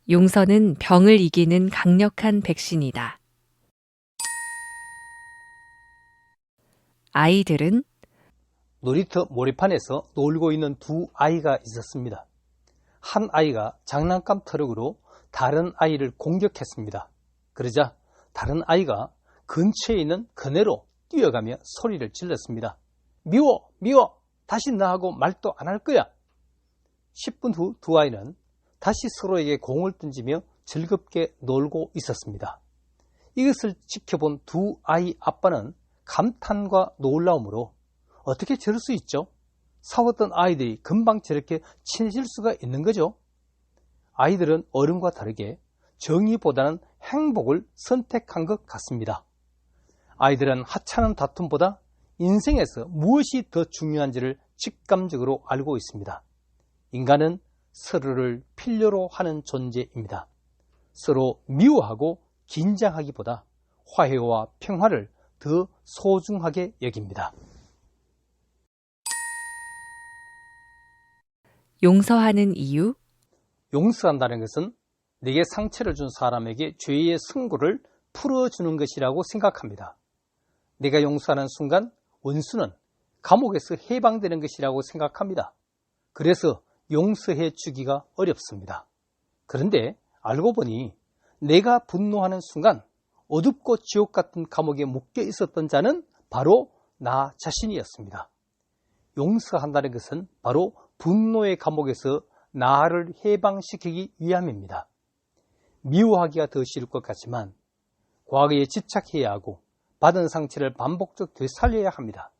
용서는 병을 이기는 강력한 백신이다. 아이들은 놀이터 모래판에서 놀고 있는 두 아이가 있었습니다. 한 아이가 장난감 트럭으로 다른 아이를 공격했습니다. 그러자 다른 아이가 근처에 있는 그네로 뛰어가며 소리를 질렀습니다. 미워! 미워! 다시 나하고 말도 안 할 거야! 10분 후 두 아이는 다시 서로에게 공을 던지며 즐겁게 놀고 있었습니다. 이것을 지켜본 두 아이 아빠는 감탄과 놀라움으로 어떻게 저럴 수 있죠? 싸웠던 아이들이 금방 저렇게 친해질 수가 있는 거죠? 아이들은 어른과 다르게 정의보다는 행복을 선택한 것 같습니다. 아이들은 하찮은 다툼보다 인생에서 무엇이 더 중요한지를 직감적으로 알고 있습니다. 인간은 서로를 필요로 하는 존재입니다. 서로 미워하고 긴장하기보다 화해와 평화를 더 소중하게 여깁니다. 용서하는 이유? 용서한다는 것은 내게 상처를 준 사람에게 죄의 승고를 풀어주는 것이라고 생각합니다. 내가 용서하는 순간 원수는 감옥에서 해방되는 것이라고 생각합니다. 그래서 용서해 주기가 어렵습니다. 그런데 알고 보니 내가 분노하는 순간 어둡고 지옥 같은 감옥에 묶여 있었던 자는 바로 나 자신이었습니다. 용서한다는 것은 바로 분노의 감옥에서 나를 해방시키기 위함입니다. 미워하기가 더 쉬울 것 같지만 과거에 집착해야 하고 받은 상처를 반복적 되살려야 합니다.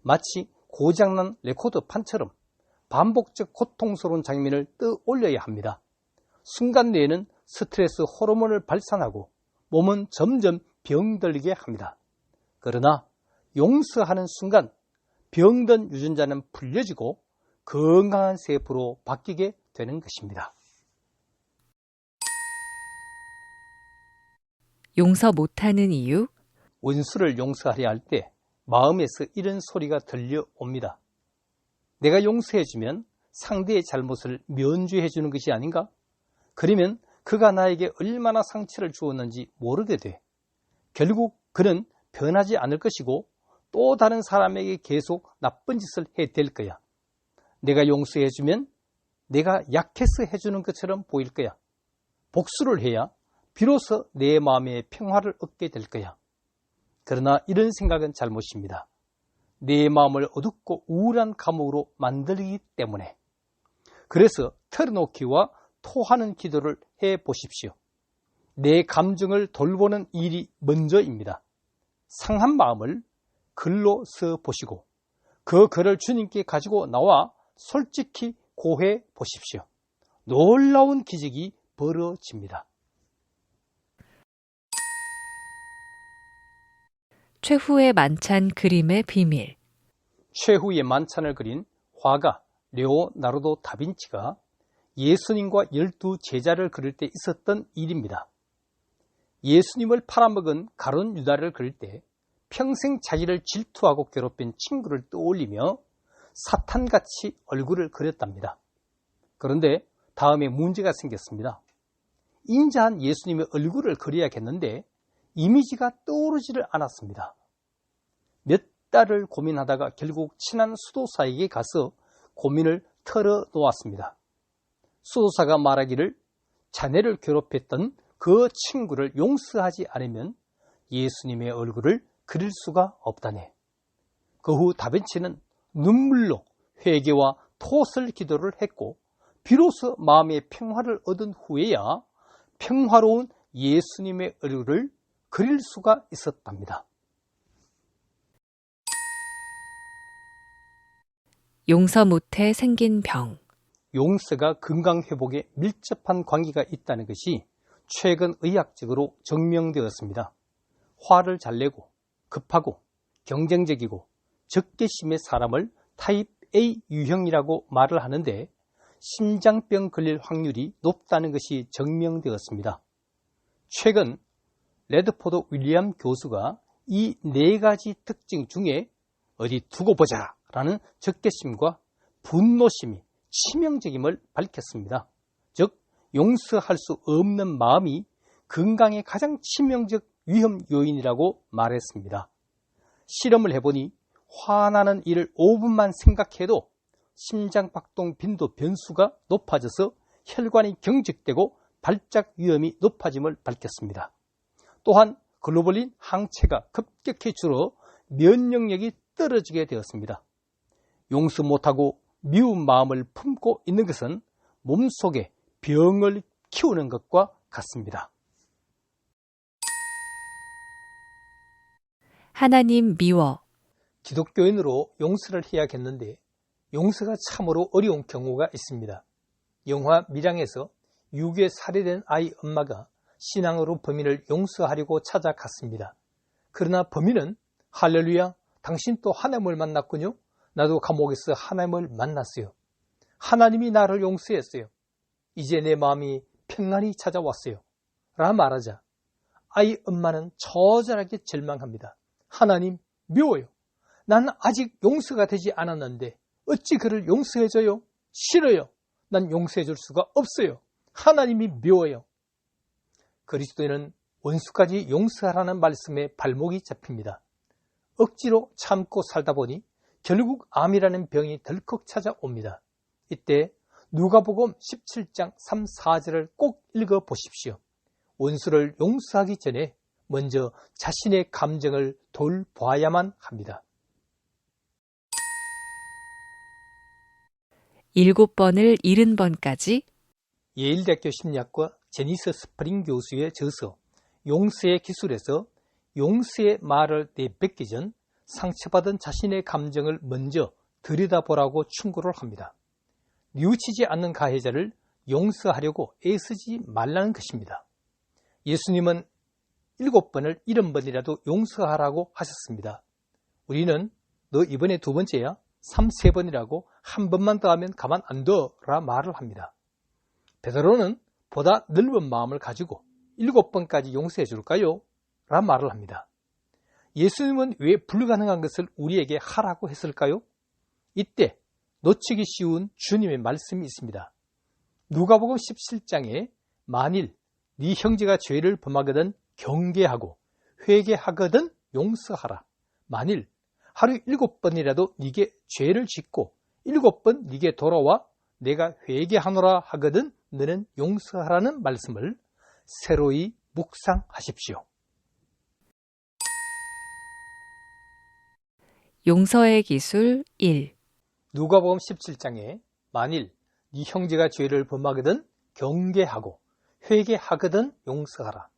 마치 고장난 레코드 판처럼 반복적 고통스러운 장면을 떠올려야 합니다. 순간 내에는 스트레스 호르몬을 발산하고 몸은 점점 병들게 합니다. 그러나 용서하는 순간 병든 유전자는 풀려지고 건강한 세포로 바뀌게 되는 것입니다. 용서 못하는 이유? 원수를 용서하려 할 때 마음에서 이런 소리가 들려옵니다. 내가 용서해주면 상대의 잘못을 면죄해주는 것이 아닌가? 그러면 그가 나에게 얼마나 상처를 주었는지 모르게 돼. 결국 그는 변하지 않을 것이고 또 다른 사람에게 계속 나쁜 짓을 해댈 거야. 내가 용서해주면 내가 약해서 해주는 것처럼 보일 거야. 복수를 해야 비로소 내 마음에 평화를 얻게 될 거야. 그러나 이런 생각은 잘못입니다. 내 마음을 어둡고 우울한 감옥으로 만들기 때문에. 그래서 털어놓기와 토하는 기도를 해보십시오. 내 감정을 돌보는 일이 먼저입니다. 상한 마음을 글로 써보시고 그 글을 주님께 가지고 나와 솔직히 고해 보십시오. 놀라운 기적이 벌어집니다. 최후의 만찬 그림의 비밀. 최후의 만찬을 그린 화가 레오나르도 다빈치가 예수님과 12 제자를 그릴 때 있었던 일입니다. 예수님을 팔아먹은 가룟 유다를 그릴 때 평생 자기를 질투하고 괴롭힌 친구를 떠올리며 사탄같이 얼굴을 그렸답니다. 그런데 다음에 문제가 생겼습니다. 인자한 예수님의 얼굴을 그려야겠는데 이미지가 떠오르지를 않았습니다. 몇 달을 고민하다가 결국 친한 수도사에게 가서 고민을 털어놓았습니다. 수도사가 말하기를 자네를 괴롭혔던 그 친구를 용서하지 않으면 예수님의 얼굴을 그릴 수가 없다네. 그 후 다빈치는 눈물로 회개와 토설 기도를 했고 비로소 마음의 평화를 얻은 후에야 평화로운 예수님의 얼굴을 그릴 수가 있었답니다. 용서 못해 생긴 병. 용서가 건강회복에 밀접한 관계가 있다는 것이 최근 의학적으로 증명되었습니다. 화를 잘 내고 급하고 경쟁적이고 적개심의 사람을 타입 A 유형이라고 말을 하는데 심장병 걸릴 확률이 높다는 것이 증명되었습니다. 최근 레드포드 윌리엄 교수가 이 4가지 특징 중에 어디 두고 보자 라는 적개심과 분노심이 치명적임을 밝혔습니다. 즉 용서할 수 없는 마음이 건강에 가장 치명적 위험 요인이라고 말했습니다. 실험을 해보니 화나는 일을 5분만 생각해도 심장박동 빈도 변수가 높아져서 혈관이 경직되고 발작 위험이 높아짐을 밝혔습니다. 또한 글로불린 항체가 급격히 줄어 면역력이 떨어지게 되었습니다. 용서 못하고 미운 마음을 품고 있는 것은 몸속에 병을 키우는 것과 같습니다. 하나님 미워. 기독교인으로 용서를 해야겠는데 용서가 참으로 어려운 경우가 있습니다. 영화 밀양에서 유괴 살해된 아이 엄마가 신앙으로 범인을 용서하려고 찾아갔습니다. 그러나 범인은 할렐루야, 당신 또 하나님을 만났군요. 나도 감옥에서 하나님을 만났어요. 하나님이 나를 용서했어요. 이제 내 마음이 평안히 찾아왔어요. 라 말하자 아이 엄마는 처절하게 절망합니다. 하나님 미워요. 난 아직 용서가 되지 않았는데 어찌 그를 용서해줘요? 싫어요. 난 용서해줄 수가 없어요. 하나님이 미워요. 그리스도인은 원수까지 용서하라는 말씀에 발목이 잡힙니다. 억지로 참고 살다 보니 결국 암이라는 병이 덜컥 찾아옵니다. 이때 누가복음 17장 3, 4절을 꼭 읽어보십시오. 원수를 용서하기 전에 먼저 자신의 감정을 돌봐야만 합니다. 7번을 70번까지. 예일대학교 심리학과 제니스 스프링 교수의 저서 용서의 기술에서 용서의 말을 내뱉기 전 상처받은 자신의 감정을 먼저 들여다보라고 충고를 합니다. 뉘우치지 않는 가해자를 용서하려고 애쓰지 말라는 것입니다. 예수님은 7번을 70번이라도 용서하라고 하셨습니다. 우리는 너 이번에 2번째야? 3번이라고 한 번만 더 하면 가만 안 둬라 말을 합니다. 베드로는 보다 넓은 마음을 가지고 7번까지 용서해 줄까요? 라 말을 합니다. 예수님은 왜 불가능한 것을 우리에게 하라고 했을까요? 이때 놓치기 쉬운 주님의 말씀이 있습니다. 누가복음 17장에 만일 네 형제가 죄를 범하거든 경계하고 회개하거든 용서하라. 만일 하루 7번이라도 네게 죄를 짓고 7번 네게 돌아와 내가 회개하노라 하거든 너는 용서하라는 말씀을 새로이 묵상하십시오. 용서의 기술 1. 누가복음 17장에 만일 네 형제가 죄를 범하거든 경계하고 회개하거든 용서하라.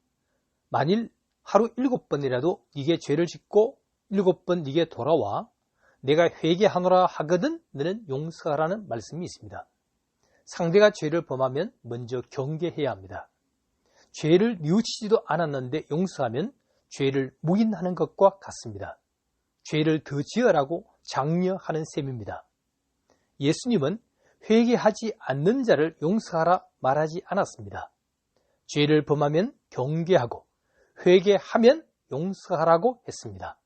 만일 하루 7번이라도 네게 죄를 짓고 7번 네게 돌아와 내가 회개하노라 하거든 너는 용서하라는 말씀이 있습니다. 상대가 죄를 범하면 먼저 경계해야 합니다. 죄를 뉘우치지도 않았는데 용서하면 죄를 묵인하는 것과 같습니다. 죄를 더 지으라고 장려하는 셈입니다. 예수님은 회개하지 않는 자를 용서하라 말하지 않았습니다. 죄를 범하면 경계하고 회개하면 용서하라고 했습니다.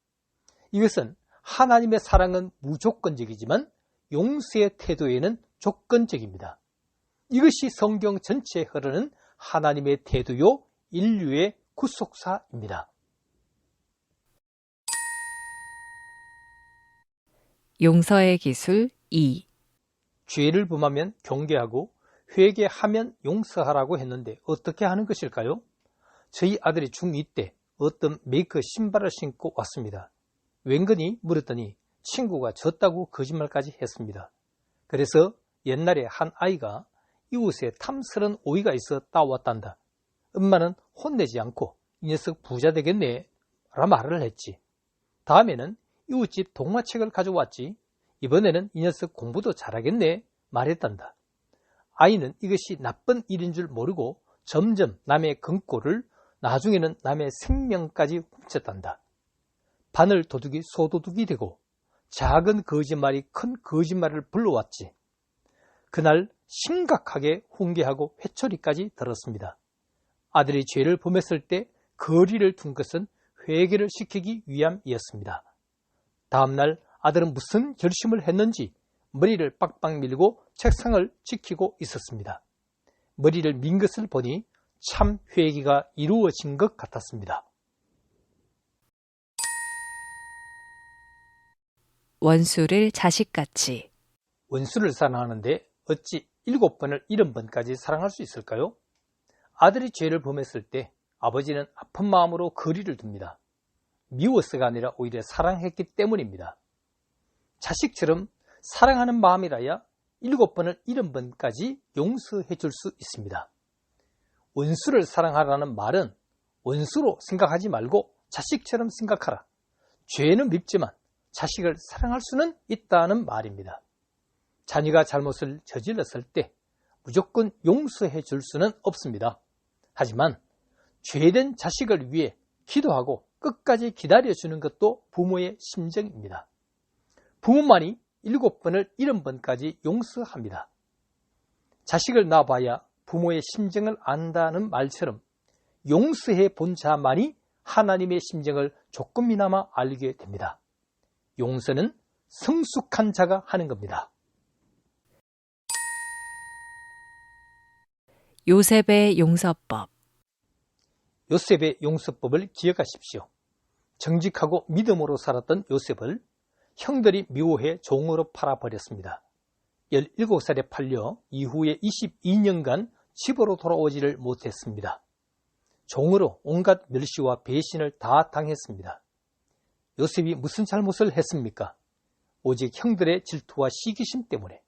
이것은 하나님의 사랑은 무조건적이지만 용서의 태도에는 조건적입니다. 이것이 성경 전체에 흐르는 하나님의 태도요 인류의 구속사입니다. 용서의 기술 2. 죄를 범하면 경계하고 회개하면 용서하라고 했는데 어떻게 하는 것일까요? 저희 아들이 중2 때 어떤 메이커 신발을 신고 왔습니다. 웬거니 물었더니 친구가 졌다고 거짓말까지 했습니다. 그래서 옛날에 한 아이가 이웃에 탐스런 오이가 있어 따왔단다. 엄마는 혼내지 않고 이 녀석 부자 되겠네 라 말을 했지. 다음에는 이웃집 동화책을 가져왔지. 이번에는 이 녀석 공부도 잘하겠네 말했단다. 아이는 이것이 나쁜 일인 줄 모르고 점점 남의 금고를 나중에는 남의 생명까지 훔쳤단다. 바늘 도둑이 소도둑이 되고 작은 거짓말이 큰 거짓말을 불러왔지. 그날 심각하게 훈계하고 회초리까지 들었습니다. 아들이 죄를 범했을 때 거리를 둔 것은 회개를 시키기 위함이었습니다. 다음날 아들은 무슨 결심을 했는지 머리를 빡빡 밀고 책상을 지키고 있었습니다. 머리를 민 것을 보니 참 회개가 이루어진 것 같았습니다. 원수를 자식같이. 원수를 사랑하는데 어찌 7번을 70번까지 사랑할 수 있을까요? 아들이 죄를 범했을 때 아버지는 아픈 마음으로 거리를 둡니다. 미워서가 아니라 오히려 사랑했기 때문입니다. 자식처럼 사랑하는 마음이라야 7번을 70번까지 용서해 줄 수 있습니다. 원수를 사랑하라는 말은 원수로 생각하지 말고 자식처럼 생각하라. 죄는 밉지만 자식을 사랑할 수는 있다는 말입니다. 자녀가 잘못을 저질렀을 때 무조건 용서해 줄 수는 없습니다. 하지만 죄된 자식을 위해 기도하고 끝까지 기다려주는 것도 부모의 심정입니다. 부모만이 7번을 70번까지 용서합니다. 자식을 낳아봐야 부모의 심정을 안다는 말처럼 용서해 본 자만이 하나님의 심정을 조금이나마 알게 됩니다. 용서는 성숙한 자가 하는 겁니다. 요셉의 용서법. 요셉의 용서법을 기억하십시오. 정직하고 믿음으로 살았던 요셉을 형들이 미워해 종으로 팔아버렸습니다. 17살에 팔려 이후에 22년간 집으로 돌아오지를 못했습니다. 종으로 온갖 멸시와 배신을 다 당했습니다. 요셉이 무슨 잘못을 했습니까? 오직 형들의 질투와 시기심 때문에.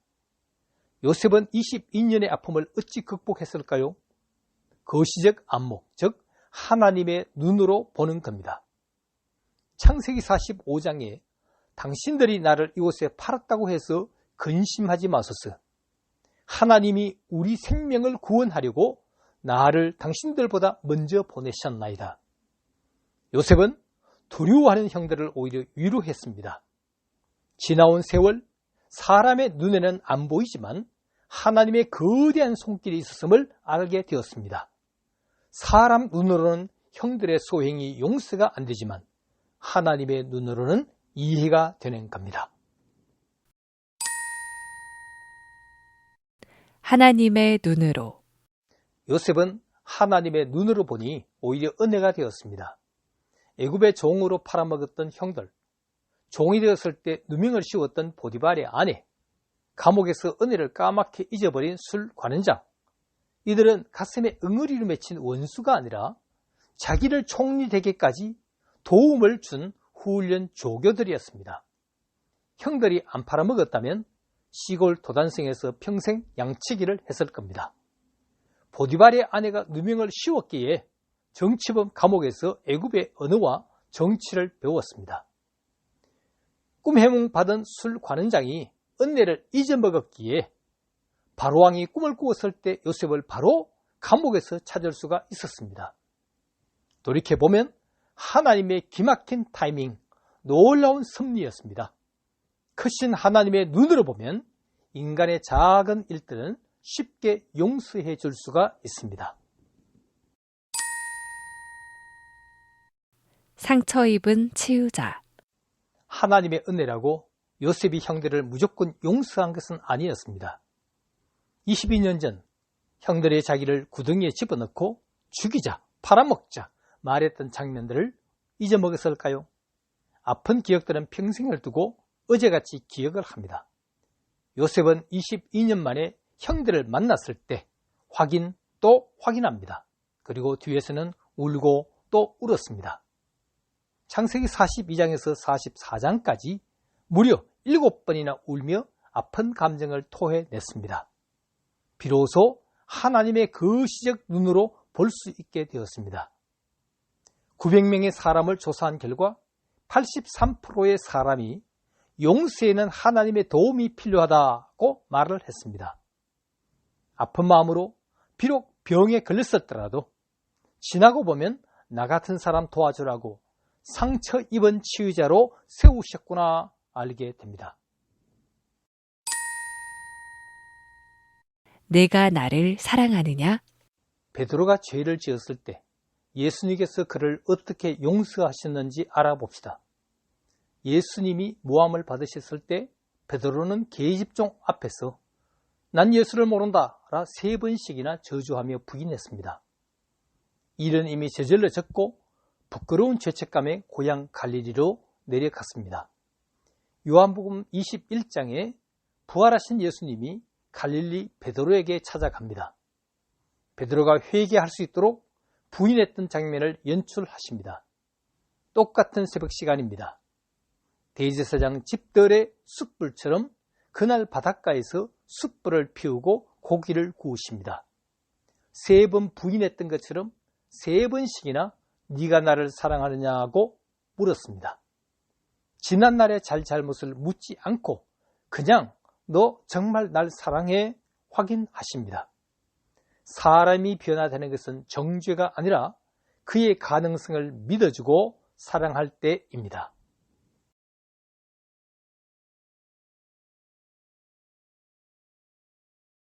요셉은 22년의 아픔을 어찌 극복했을까요? 거시적 안목, 즉 하나님의 눈으로 보는 겁니다. 창세기 45장에 당신들이 나를 이곳에 팔았다고 해서 근심하지 마소서. 하나님이 우리 생명을 구원하려고 나를 당신들보다 먼저 보내셨나이다. 요셉은 두려워하는 형들을 오히려 위로했습니다. 지나온 세월, 사람의 눈에는 안 보이지만 하나님의 거대한 손길이 있었음을 알게 되었습니다. 사람 눈으로는 형들의 소행이 용서가 안 되지만 하나님의 눈으로는 이해가 되는 겁니다. 하나님의 눈으로. 요셉은 하나님의 눈으로 보니 오히려 은혜가 되었습니다. 애굽의 종으로 팔아먹었던 형들, 종이 되었을 때 누명을 씌웠던 보디발의 아내, 감옥에서 은혜를 까맣게 잊어버린 술 관원장, 이들은 가슴에 응어리로 맺힌 원수가 아니라 자기를 총리 되기까지 도움을 준 훈련 조교들이었습니다. 형들이 안 팔아먹었다면 시골 도단성에서 평생 양치기를 했을 겁니다. 보디발의 아내가 누명을 씌웠기에 정치범 감옥에서 애굽의 언어와 정치를 배웠습니다. 꿈해몽 받은 술 관원장이 은혜를 잊어먹었기에 바로왕이 꿈을 꾸었을 때 요셉을 바로 감옥에서 찾을 수가 있었습니다. 돌이켜보면 하나님의 기막힌 타이밍, 놀라운 섭리였습니다. 크신 하나님의 눈으로 보면 인간의 작은 일들은 쉽게 용서해 줄 수가 있습니다. 상처 입은 치유자. 하나님의 은혜라고 요셉이 형들을 무조건 용서한 것은 아니었습니다. 22년 전 형들의 자기를 구덩이에 집어넣고 죽이자, 팔아먹자 말했던 장면들을 잊어먹었을까요? 아픈 기억들은 평생을 두고 어제같이 기억을 합니다. 요셉은 22년 만에 형들을 만났을 때 확인 또 확인합니다. 그리고 뒤에서는 울고 또 울었습니다. 창세기 42장에서 44장까지 무려 7번이나 울며 아픈 감정을 토해냈습니다. 비로소 하나님의 거시적 눈으로 볼 수 있게 되었습니다. 900명의 사람을 조사한 결과 83%의 사람이 용서에는 하나님의 도움이 필요하다고 말을 했습니다. 아픈 마음으로 비록 병에 걸렸었더라도 지나고 보면 나 같은 사람 도와주라고 상처 입은 치유자로 세우셨구나 알게 됩니다. 내가 나를 사랑하느냐? 베드로가 죄를 지었을 때 예수님께서 그를 어떻게 용서하셨는지 알아봅시다. 예수님이 모함을 받으셨을 때 베드로는 계집종 앞에서 난 예수를 모른다 라 3번씩이나 저주하며 부인했습니다. 일은 이미 저질러졌고 부끄러운 죄책감에 고향 갈릴리로 내려갔습니다. 요한복음 21장에 부활하신 예수님이 갈릴리 베드로에게 찾아갑니다. 베드로가 회개할 수 있도록 부인했던 장면을 연출하십니다. 똑같은 새벽 시간입니다. 대제사장 집들의 숯불처럼 그날 바닷가에서 숯불을 피우고 고기를 구우십니다. 3번 부인했던 것처럼 3번씩이나 네가 나를 사랑하느냐고 물었습니다. 지난날의 잘잘못을 묻지 않고 그냥 너 정말 날 사랑해 확인하십니다. 사람이 변화되는 것은 정죄가 아니라 그의 가능성을 믿어주고 사랑할 때입니다.